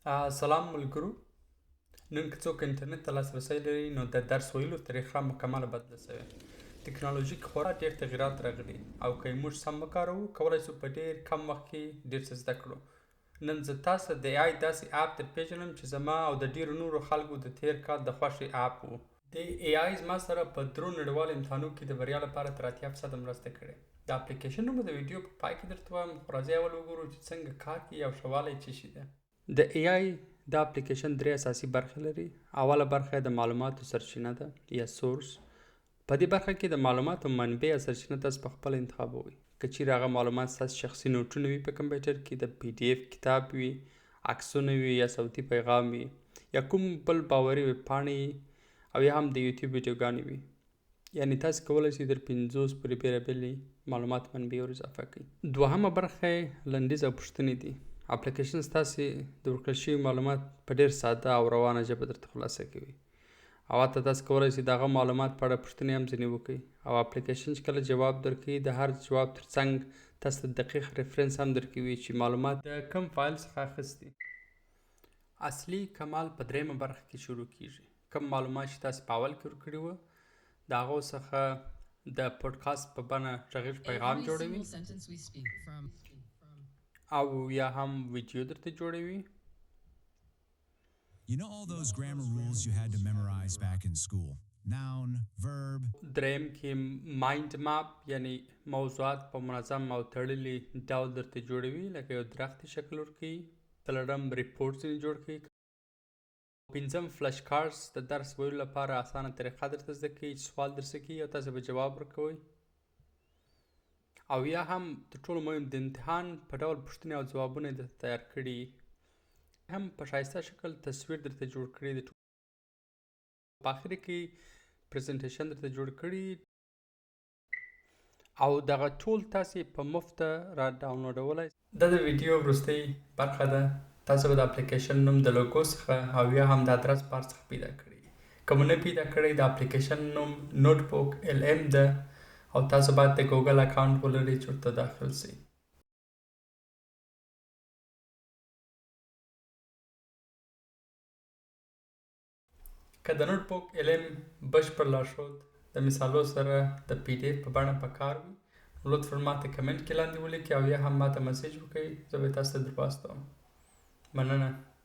سلام ملګرو. نن که څوک انټرنیټ ته لاسرسی لري نو د درس ویلو طریقه مکمله بدله شوې. ټکنالوژي کې خورا ډېر تغیرات راغلي او که موږ سم وکاروو کولی شو په ډېر کم وخت کې ډېر څه زده کړو. نن زه تاسو د AI داسې اپ درپېژنم چې زما او د ډېرو نورو خلکو د تېر کال د خوښې اپ و. د AI زما سره په 3 نړیوالو امتحانونو کې د بریا لپاره تر 80% مرسته کړې. د اپلیکیشن نوم د ویډیو په پای کې درته وایم، خو راځئ اول وګورو چې څنګه کار کوي او ښه والی څه شی ده. د AI دا اپلیکیشن 3 اساسي برخې لري. اوله برخه د معلوماتو سرچینه ده یا سورس. په دې برخه کې د معلوماتو منبع یا سرچینه تاسو په خپل انتخابوئ. که چیرې هغه معلومات ستاسو شخصي نوټونه وي په کمپیوټر کې، د PDF کتاب وي، عکسونه وي یا صوتي پیغام وي یا کوم بل باوري ویب پاڼې او یا هم د یوټیوب ویډیوګانې وي. یعنی تاسو کولی شئ در 50 پورې بېلابېلې معلومات منبع ور اضافه کړئ. دوهمه برخه لنډیز او پوښتنې دي. اپلیکیشن ستاسو د ورکړل شوي معلومات په ډېر ساده او روانه ژبه درته خلاصه کوي. او حتی تاسو کولی شئ د هغه معلومات په اړه پوښتنې هم ځینې وکړئ. او اپلیکیشن چې کله جواب درکوي د هر جواب ترڅنګ تاسو ته دقیق ریفرنس هم درکوي چې معلومات د کوم فایل څخه اخیستي. اصلي کمال په دریمه برخه کې شروع کیږي. کوم معلومات چې تاسو په اول کې ورکړي وو د هغو څخه د پودکاسټ په بڼه غږیز پیغام جوړوي او یا هم ویډیو درته جوړوي. You know all those grammar rules you had to memorize back in school? Noun, verb. دریم کې مایند ماپ یعنی موضوعات په منظم او تړلي ډول درته جوړوي، لکه یو درختي شکل ورکوي. څلورم ریپورټ ځینې جوړ کړي. پنځم فلش کارډز د درس ویلو لپاره اسانه طریقه درته زده کوي چې سوال درڅخه کوي او تاسو به جواب ورکوئ. او یا هم تر ټولو مهم د امتحان په ډول پوښتنې او ځوابونه درته تیار کړي، هم په ښایسته شکل تصویر درته جوړ کړي، په اخر کې پریزنټیشن درته جوړ کړي او دغه ټول تاسو په مفته را ډاونلوډولی. دا د ویډیو وروستۍ برخه ده. تاسو به د اپلیکیشن نوم د لوګو څخه او یا هم د ادرس بار څخه پیدا کړئ. که مو نه پیدا کړئ د اپلیکیشن نوم NotebookLM ده او تاسو باید د ګوګل اکاونټ ولرئ چې ورته داخل شئ. که د NotebookLM بشپړ لارښود د مثالو سره د PDF په بڼه په کار وي نو لطفا ماته کمنټ کې لاندې ولیکئ او یا هم ماته مسیج وکړئ، زه به تاسو ته در واستوم. مننه.